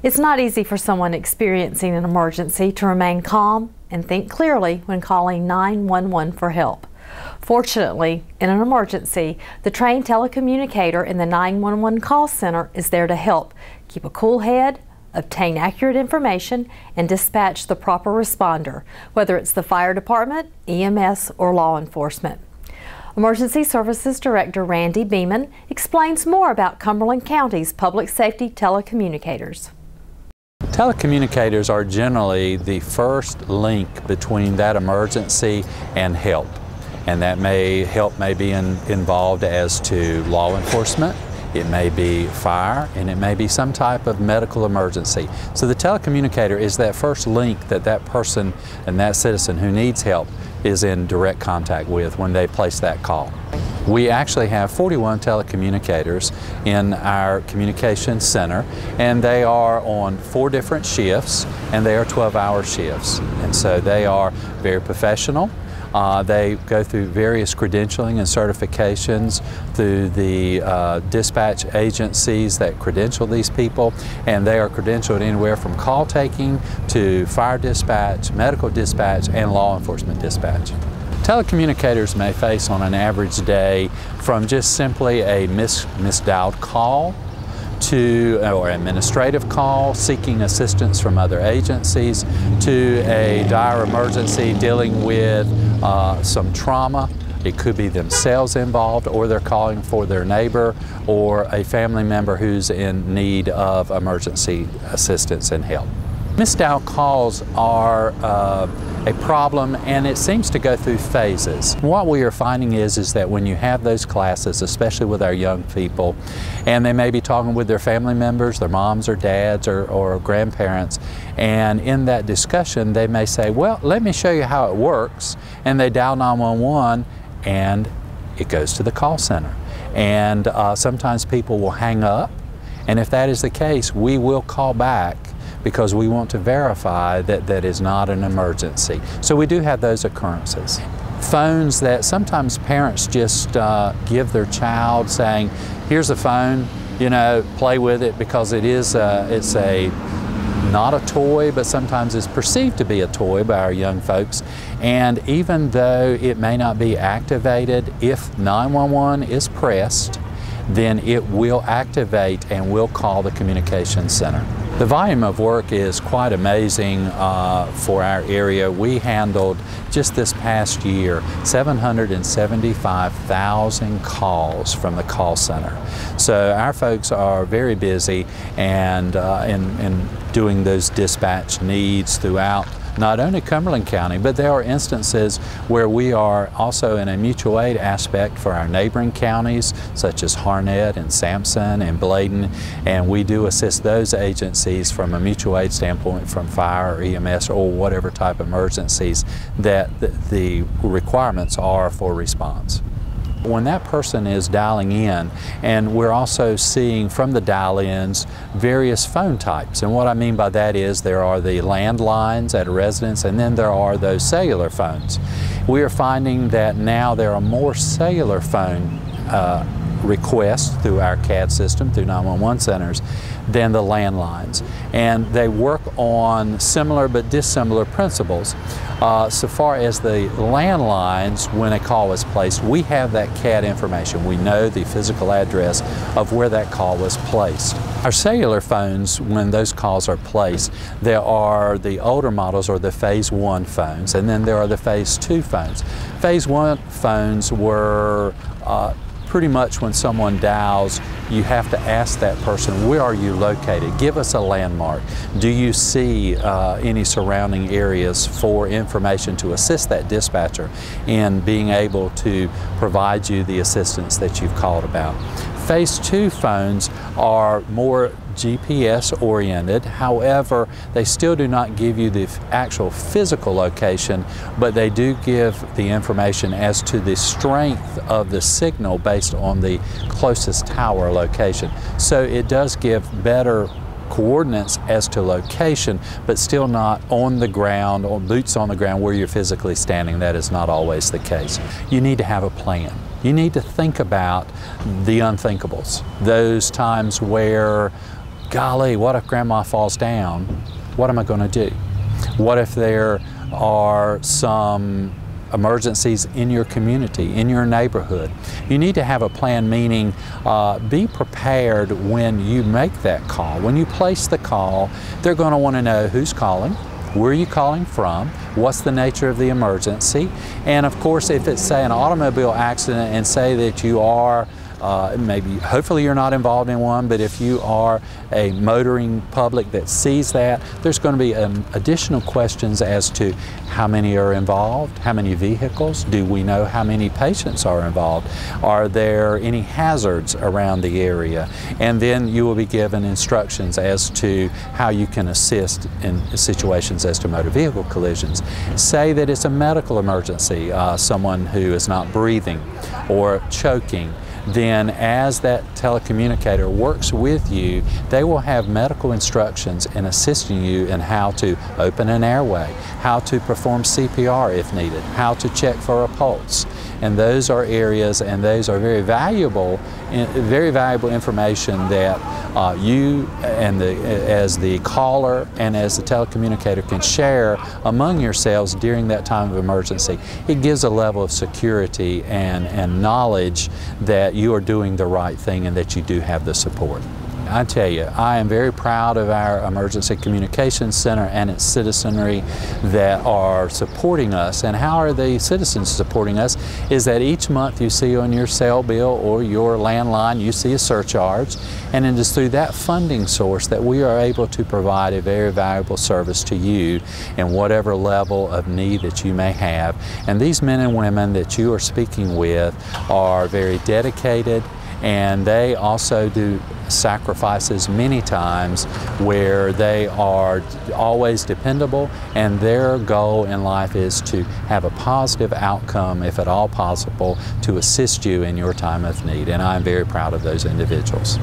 It's not easy for someone experiencing an emergency to remain calm and think clearly when calling 911 for help. Fortunately, in an emergency, the trained telecommunicator in the 911 call center is there to help keep a cool head, obtain accurate information, and dispatch the proper responder, whether it's the fire department, EMS, or law enforcement. Emergency Services Director Randy Beeman explains more about Cumberland County's public safety telecommunicators. Telecommunicators are generally the first link between that emergency and help. And that help may be involved as to law enforcement, it may be fire, and it may be some type of medical emergency. So the telecommunicator is that first link that that person and that citizen who needs help is in direct contact with when they place that call. We actually have 41 telecommunicators in our communications center, and they are on 4 different shifts, and they are 12-hour shifts. And so they are very professional. They go through various credentialing and certifications through the dispatch agencies that credential these people, and they are credentialed anywhere from call taking to fire dispatch, medical dispatch, and law enforcement dispatch. Telecommunicators may face on an average day from just simply a misdialed call or administrative call seeking assistance from other agencies to a dire emergency dealing with some trauma. It could be themselves involved, or they're calling for their neighbor or a family member who's in need of emergency assistance and help. Misdialed calls are a problem, and it seems to go through phases. What we are finding is that when you have those classes, especially with our young people, and they may be talking with their family members, their moms or dads or grandparents, and in that discussion they may say, well, let me show you how it works, and they dial 911 and it goes to the call center. And sometimes people will hang up, and if that is the case, we will call back because we want to verify that that is not an emergency. So we do have those occurrences. Phones that sometimes parents just give their child, saying, here's a phone, you know, play with it, because it's not a toy, but sometimes it's perceived to be a toy by our young folks. And even though it may not be activated, if 911 is pressed, then it will activate and will call the communications center. The volume of work is quite amazing for our area. We handled, just this past year, 775,000 calls from the call center. So our folks are very busy and in doing those dispatch needs throughout not only Cumberland County, but there are instances where we are also in a mutual aid aspect for our neighboring counties, such as Harnett and Sampson and Bladen, and we do assist those agencies from a mutual aid standpoint, from fire or EMS or whatever type of emergencies that the requirements are for response. When that person is dialing in, and we're also seeing from the dial-ins various phone types, and what I mean by that is there are the landlines at a residence, and then there are those cellular phones. We are finding that now there are more cellular phone requests through our CAD system, through 911 centers, than the landlines. And they work on similar but dissimilar principles. So far as the landlines, when a call is placed, we have that CAD information. We know the physical address of where that call was placed. Our cellular phones, when those calls are placed, there are the older models, or the Phase 1 phones, and then there are the Phase 2 phones. Phase 1 phones were pretty much when someone dials, you have to ask that person, where are you located? Give us a landmark. Do you see any surrounding areas for information to assist that dispatcher in being able to provide you the assistance that you've called about? Phase 2 phones are more GPS oriented. However, they still do not give you the actual physical location, but they do give the information as to the strength of the signal based on the closest tower location. So it does give better coordinates as to location, but still not on the ground, or boots on the ground where you're physically standing. That is not always the case. You need to have a plan. You need to think about the unthinkables, those times where golly, what if grandma falls down? What am I going to do? What if there are some emergencies in your community, in your neighborhood? You need to have a plan, meaning be prepared when you make that call. When you place the call, they're going to want to know who's calling, where are you calling from, what's the nature of the emergency, and of course if it's, say, an automobile accident, and say that you are hopefully you're not involved in one, but if you are a motoring public that sees that, there's going to be additional questions as to how many are involved, how many vehicles, do we know how many patients are involved, are there any hazards around the area, and then you will be given instructions as to how you can assist in situations as to motor vehicle collisions. Say that it's a medical emergency, someone who is not breathing or choking. Then as that telecommunicator works with you, they will have medical instructions in assisting you in how to open an airway, how to perform CPR if needed, how to check for a pulse. And those are areas, and those are very valuable information that you and as the caller and as the telecommunicator can share among yourselves during that time of emergency. It gives a level of security and knowledge that you are doing the right thing and that you do have the support. I tell you, I am very proud of our Emergency Communications Center and its citizenry that are supporting us. And how are the citizens supporting us is that each month you see on your cell bill or your landline, you see a surcharge, and it is through that funding source that we are able to provide a very valuable service to you in whatever level of need that you may have. And these men and women that you are speaking with are very dedicated, and they also do sacrifices many times where they are always dependable, and their goal in life is to have a positive outcome, if at all possible, to assist you in your time of need. And I'm very proud of those individuals.